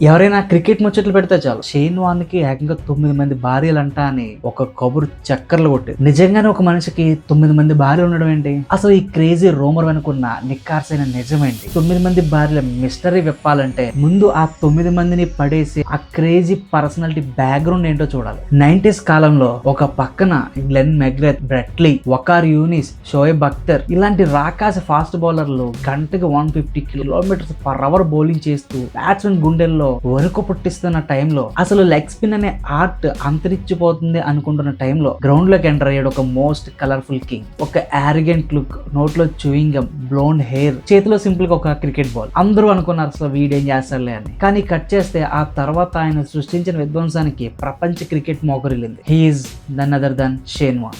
ఎవరైనా క్రికెట్ ముచ్చట్లు పెడితే చాలు షేన్ వాన్ కి ఏకంగా 9 మంది భార్యలంట అని ఒక కబురు చక్కర్లు కొట్టి నిజంగానే ఒక మనిషికి 9 మంది భార్యలు ఉండడం ఏంటి? అసలు ఈ క్రేజీ రూమర్ వెనుకున్న నిక్కార్సైన నిజం ఏంటి? 9 మంది భార్యల మిస్టరీ విప్పాలంటే ముందు ఆ 9 మందిని పడేసి ఆ క్రేజీ పర్సనాలిటీ బ్యాక్గ్రౌండ్ ఏంటో చూడాలి. 90s కాలంలో ఒక పక్కన Glenn McGrath, Brett Lee, Waqar Younis, Shoaib Akhtar ఇలాంటి రాకాసి ఫాస్ట్ బౌలర్లు గంటకి 150 కిలోమీటర్స్ పర్ అవర్ బౌలింగ్ చేస్తూ బ్యాట్స్మెన్ గుండెల్లో వరకు పుట్టిస్తున్న టైంలో అసలు లెగ్ స్పిన్ అనే ఆర్ట్ అంతరించిపోతుంది అనుకుంటున్న టైంలో గ్రౌండ్ లోకి ఎంటర్ అయ్యాడు ఒక మోస్ట్ కలర్ఫుల్ కింగ్. ఒక ఆరిగెంట్ లుక్, నోట్లో చూయింగ్ గమ్, బ్లోండ్ హెయిర్, చేతిలో సింపుల్ గా ఒక క్రికెట్ బాల్. అందరూ అనుకున్నారు అసలు వీడేం చేస్తారులే అని. కానీ కట్ చేస్తే ఆ తర్వాత ఆయన సృష్టించిన విధ్వంసానికి ప్రపంచ క్రికెట్ మోకరిల్లింది. He is none other than Shane Warne.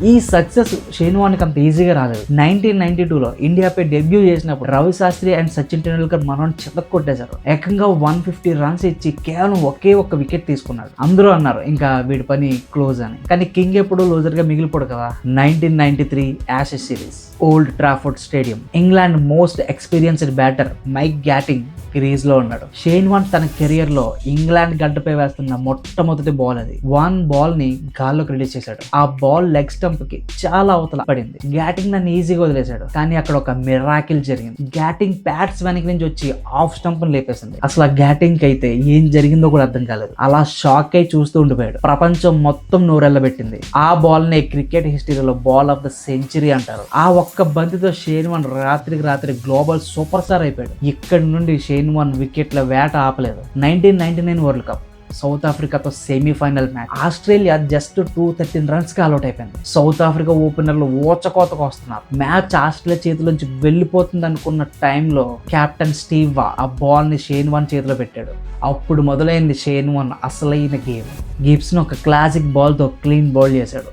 ఈ సక్సెస్ షేన్ వాన్ కి అంత ఈజీగా రాలేదు. 1992లో ఇండియాపై డెబ్యూ చేసినప్పుడు రవి శాస్త్రి అండ్ సచిన్ టెండూల్కర్ మనోని చితక్ కొట్టేశారు. ఏకంగా 150 రన్స్ ఇచ్చి కేవలం ఒకే ఒక్క వికెట్ తీసుకున్నాడు. అందరూ అన్నారు ఇంకా వీడి పని క్లోజ్ అని. కానీ కింగ్ ఎప్పుడు లూజర్ గా మిగిలిపోడు కదా. 1993 Ashes series, Old Trafford stadium. England most experienced batter Mike Gatting crease లో ఉన్నాడు. షేన్ వాన్ తన కెరియర్ లో ఇంగ్లాండ్ గడ్డపై వేస్తున్న మొట్టమొదటి బాల్ అది. వన్ బాల్ ని గాల్లోకి రిలీజ్ చేశాడు. ఆ బాల్ లెగ్ స్టంప్ కి చాలా అవతల పడింది. గ్యాటింగ్ నన్ను ఈజీగా వదిలేశాడు. కానీ అక్కడ ఒక మిరాకిల్ జరిగింది. గ్యాటింగ్ ప్యాడ్స్ వెనక నుంచి వచ్చి ఆఫ్ స్టంప్ లేపేసింది. అసలు ఆ గ్యాటింగ్ కి అయితే ఏం జరిగిందో కూడా అర్థం కాలేదు. అలా షాక్ అయి చూస్తూ ఉండిపోయాడు. ప్రపంచం మొత్తం నోరెళ్ళబెట్టింది. ఆ బాల్ ని క్రికెట్ హిస్టరీలో బాల్ ఆఫ్ ద సెంచరీ అంటారు. ఆ ఒక్క బంతితో షేన్ వాన్ రాత్రికి రాత్రి గ్లోబల్ సూపర్ స్టార్ అయిపోయాడు. ఇక్కడ నుండి షేన్ వాన్ వికెట్ల వేట ఆపలేదు. 1999 వరల్డ్ కప్, సౌత్ ఆఫ్రికాతో semifinal match. Australia just 213 runs కి అవుట్ అయిపోయింది. సౌత్ ఆఫ్రికా ఓపెనర్లు ఓచకోతకు వస్తున్నారు. మ్యాచ్ ఆస్ట్రేలియా చేతిలోంచి వెళ్ళిపోతుంది అనుకున్న టైంలో కెప్టెన్ స్టీవ్ వా ఆ బాల్ ని షేన్ వాన్ చేతిలో పెట్టాడు. అప్పుడు మొదలైంది షేన్ వాన్ అసలైన గేమ్. గిబ్సన్ ఒక క్లాసిక్ బాల్ తో క్లీన్ బౌల్ చేశాడు.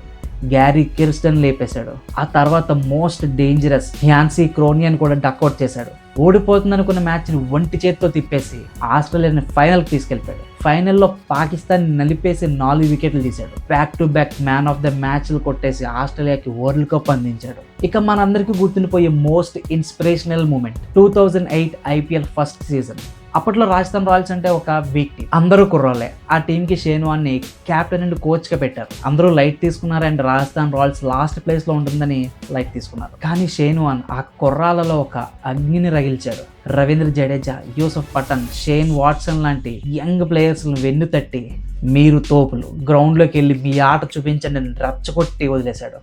గ్యారీ కిర్స్టన్ లేపేశాడు. ఆ తర్వాత మోస్ట్ డేంజరస్ హ్యాన్సీ క్రోనియన్ కూడా డక్అవుట్ చేశాడు. ఓడిపోతుంది అనుకున్న మ్యాచ్ ని ఒంటి చేత్తో తిప్పేసి ఆస్ట్రేలియాని ఫైనల్ కి తీసుకెళ్లిపోయాడు. ఫైనల్లో పాకిస్తాన్ నలిపేసి 4 వికెట్లు తీశాడు. Back to back man of the మ్యాచ్లు కొట్టేసి ఆస్ట్రేలియాకి వరల్డ్ కప్ అందించాడు. ఇక మనందరికీ గుర్తుండిపోయే most inspirational moment 2008 IPL first season. అప్పట్లో రాజస్థాన్ రాయల్స్ అంటే ఒక వీక్ టీం. అందరూ కుర్రాలే. ఆ టీంకి షేన్ వాన్ ని కెప్టెన్ అండ్ కోచ్ గా పెట్టారు. అందరూ లైట్ తీసుకున్నారు and Rajasthan Royals last place లో ఉంటుందని లైట్ తీసుకున్నారు. కానీ షేన్ వాన్ ఆ కుర్రాలలో ఒక అగ్నిని రగిల్చాడు. రవీంద్ర జడేజా, యూసఫ్ పఠాన్, షేన్ వాట్సన్ లాంటి యంగ్ ప్లేయర్స్ వెన్ను తట్టి మీరు తోపులు, గ్రౌండ్లోకి వెళ్ళి మీ ఆట చూపించండి అని రచ్చగొట్టి వదిలేశాడు.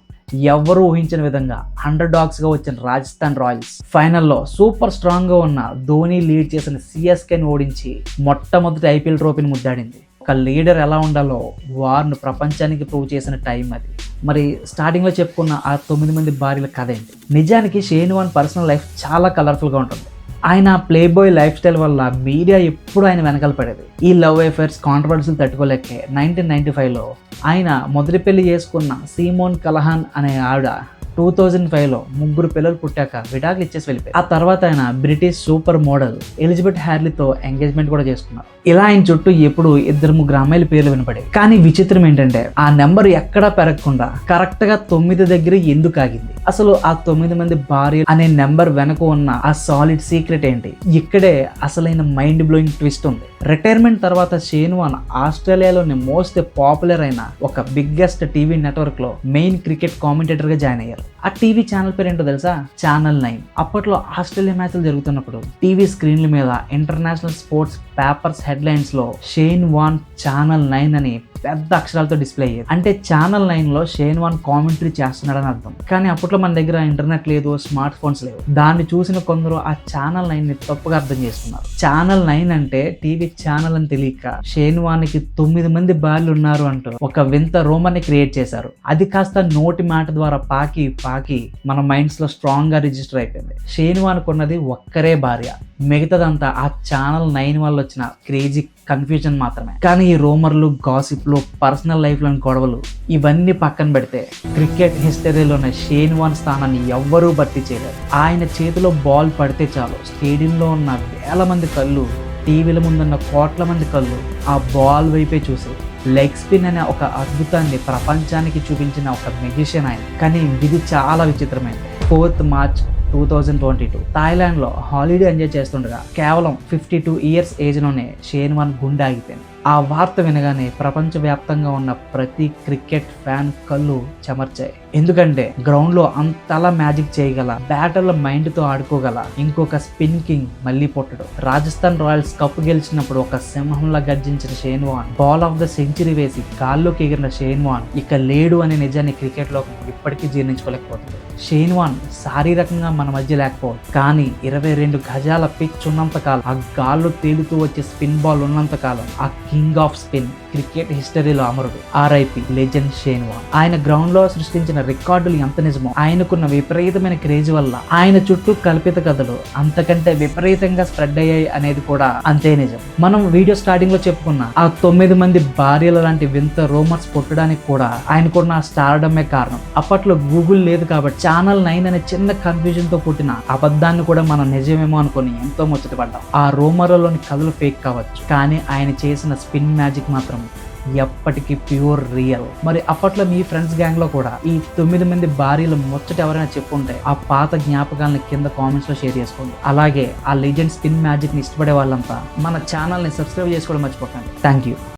ఎవరు ఊహించిన విధంగా అండర్ డాగ్స్ గా వచ్చిన రాజస్థాన్ రాయల్స్ ఫైనల్లో సూపర్ స్ట్రాంగ్ గా ఉన్న ధోని లీడ్ చేసిన సిఎస్కేని ఓడించి మొట్టమొదటి IPL ట్రోఫీని ముద్దాడింది. ఒక లీడర్ ఎలా ఉండాలో వారిని ప్రపంచానికి ప్రూవ్ చేసిన టైం అది. మరి స్టార్టింగ్ లో చెప్పుకున్న ఆ 9 మంది భార్యల కథ ఏంటి? నిజానికి షేన్ వాన్ పర్సనల్ లైఫ్ చాలా కలర్ఫుల్ గా ఉంటుంది. ఆయన ప్లే బాయ్ లైఫ్ స్టైల్ వల్ల మీడియా ఎప్పుడు ఆయన వెనకాల పడేది. ఈ లవ్ అఫైర్స్ కాంట్రవర్సీలు తట్టుకోలేకే 1995లో ఆయన మొదటి పెళ్లి చేసుకున్న సీమోన్ కలహాన్ అనే ఆవిడ 2005లో 3 పిల్లలు పుట్టాక విడాకులు ఇచ్చేసి వెళ్ళిపోయారు. ఆ తర్వాత ఆయన బ్రిటిష్ సూపర్ మోడల్ ఎలిజబెత్ హ్యార్లీతో ఎంగేజ్మెంట్ కూడా చేసుకున్నారు. ఇలా ఆయన చుట్టూ ఎప్పుడు 2-3 అమ్మాయిల పేర్లు వినపడేవి. కానీ విచిత్రం ఏంటంటే ఆ నెంబర్ ఎక్కడా పెరగకుండా కరెక్ట్ గా 9 దగ్గర ఎందుకు ఆగింది? అసలు ఆ 9 మంది భార్య అనే నెంబర్ వెనక ఉన్న ఆ సాలిడ్ సీక్రెట్ ఏంటి? ఇక్కడే అసలైన మైండ్ బ్లోయింగ్ ట్విస్ట్ ఉంది. రిటైర్మెంట్ తర్వాత షేన్ వాన్ ఆస్ట్రేలియాలోని మోస్ట్ పాపులర్ అయిన ఒక బిగ్గెస్ట్ టీవీ నెట్వర్క్ లో మెయిన్ క్రికెట్ కామెంటేటర్ గా జాయిన్ అయ్యారు. ఆ టీవీ ఛానల్ పేరు ఏంటో తెలుసా? ఛానల్ 9. అప్పట్లో ఆస్ట్రేలియా మ్యాచ్లు జరుగుతున్నప్పుడు టీవీ స్క్రీన్ల మీద ఇంటర్నేషనల్ స్పోర్ట్స్ పేపర్స్ హెడ్లైన్స్ లో షేన్ వాన్ ఛానల్ 9 అని పెద్ద అక్షరాలతో డిస్ప్లే అయ్యేది. అంటే ఛానల్ 9లో షేన్ వాన్ కామెంటరీ చేస్తున్నాడని అర్థం. కానీ అప్పట్లో మన దగ్గర ఇంటర్నెట్ లేదు, స్మార్ట్ ఫోన్స్ లేవు. దాన్ని చూసిన కొందరు ఆ ఛానల్ 9 ని తప్పుగా అర్థం చేసుకున్నారు. ఛానల్ 9 అంటే టీవీ ఛానల్ అని తెలియక షేన్ వాన్ కి 9 మంది భార్యలు ఉన్నారు అంటూ ఒక వింత రూమర్ ని క్రియేట్ చేశారు. అది కాస్త నోటి మాట ద్వారా పాకి మన మైండ్స్ లో స్ట్రాంగ్ గా రిజిస్టర్ అయిపోయింది. షేన్ వాన్ కొన్నది ఒక్కరే భార్య, మిగతాదంతా ఆ ఛానల్ 9 వల్ల వచ్చిన క్రేజీ కన్ఫ్యూజన్ మాత్రమే. కానీ ఈ రూమర్లు, గాసిప్లు, పర్సనల్ లైఫ్ లోని గొడవలు ఇవన్నీ పక్కన పెడితే క్రికెట్ హిస్టరీలోనే షేన్ వాన్ స్థానాన్ని ఎవ్వరూ భర్తీ చేయలేరు. ఆయన చేతిలో బాల్ పడితే చాలు స్టేడియంలో ఉన్న వేల మంది కళ్ళు, టీవీల ముందున్న కోట్ల మంది కళ్ళు ఆ బాల్ వైపే చూసి లెగ్ స్పిన్ అనే ఒక అద్భుతాన్ని ప్రపంచానికి చూపించిన ఒక మెజిషియన్ ఆయన. కానీ ఇది చాలా విచిత్రమైనది. 4th March 2022 థాయిలాండ్ లో హాలిడే ఎంజాయ్ చేస్తుండగా కేవలం 52 ఇయర్స్ ఏజ్ లోనే షేన్ వార్న్ గుండె ఆగిపోయింది. ఆ వార్త వినగానే ప్రపంచవ్యాప్తంగా ఉన్న ప్రతి క్రికెట్ ఫ్యాన్ కళ్ళు చెమర్చాయి. ఎందుకంటే గ్రౌండ్ లో అంతలా మ్యాజిక్ చేయగల, బ్యాటర్ల మైండ్ తో ఆడుకోగల ఇంకొక స్పిన్ కింగ్ మళ్ళీ పుట్టడు. రాజస్థాన్ రాయల్స్ కప్ గెలిచినప్పుడు ఒక సింహంలా గర్జించిన Shane Warne ball of the century వేసి గాల్లోకి ఎగిరిన షేన్ వార్న్ ఇక లేడు అనే నిజాన్ని క్రికెట్ లో ఇప్పటికీ జీర్ణించుకోలేకపోతుంది. షేన్ వార్న్ శారీరకంగా మన మధ్య లేకపోవచ్చు, కానీ 22 గజాల పిచ్ ఉన్నంత కాలం, ఆ గాల్లో తేలుతూ వచ్చే స్పిన్ బాల్ ఉన్నంత కాలం ఆ కింగ్ ఆఫ్ స్పిన్ క్రికెట్ హిస్టరీలో అమరుడు. RIP legend Shane Warne. ఆయన గ్రౌండ్ లో సృష్టించిన రికార్డులు ఎంత నిజమో, ఆయనకున్న విపరీతమైన క్రేజ్ వల్ల ఆయన చుట్టూ కల్పిత కథలు అంతకంటే విపరీతంగా స్ప్రెడ్ అయ్యాయి అనేది కూడా అంతే నిజం. మనం వీడియో స్టార్టింగ్ లో చెప్పుకున్న ఆ 9 మంది భార్యల లాంటి వింత రూమర్స్ పుట్టడానికి కూడా ఆయనకున్న స్టార్డమే కారణం. అప్పట్లో గూగుల్ లేదు కాబట్టి ఛానల్ 9 అనే చిన్న కన్ఫ్యూజన్ తో పుట్టిన అబద్ధాన్ని కూడా మనం నిజమేమో అనుకుని ఎంతో ముచ్చటపడ్డాం. ఆ రూమర్లలోని కథలు ఫేక్ కావచ్చు, కానీ ఆయన చేసిన స్పిన్ మ్యాజిక్ మాత్రం ఎప్పటికీ ప్యూర్ రియల్. మరి అప్పట్లో మీ ఫ్రెండ్స్ గ్యాంగ్ లో కూడా ఈ 9 మంది భార్యలు ముచ్చట ఎవరైనా చెప్పుంటే ఆ పాత జ్ఞాపకాలను కింద కామెంట్స్ లో షేర్ చేసుకోండి. అలాగే ఆ లెజెండ్ స్పిన్ మ్యాజిక్ ని ఇష్టపడే వాళ్ళంతా మన ఛానల్ ని సబ్స్క్రైబ్ చేసుకోవడం మర్చిపోకండి. Thank you.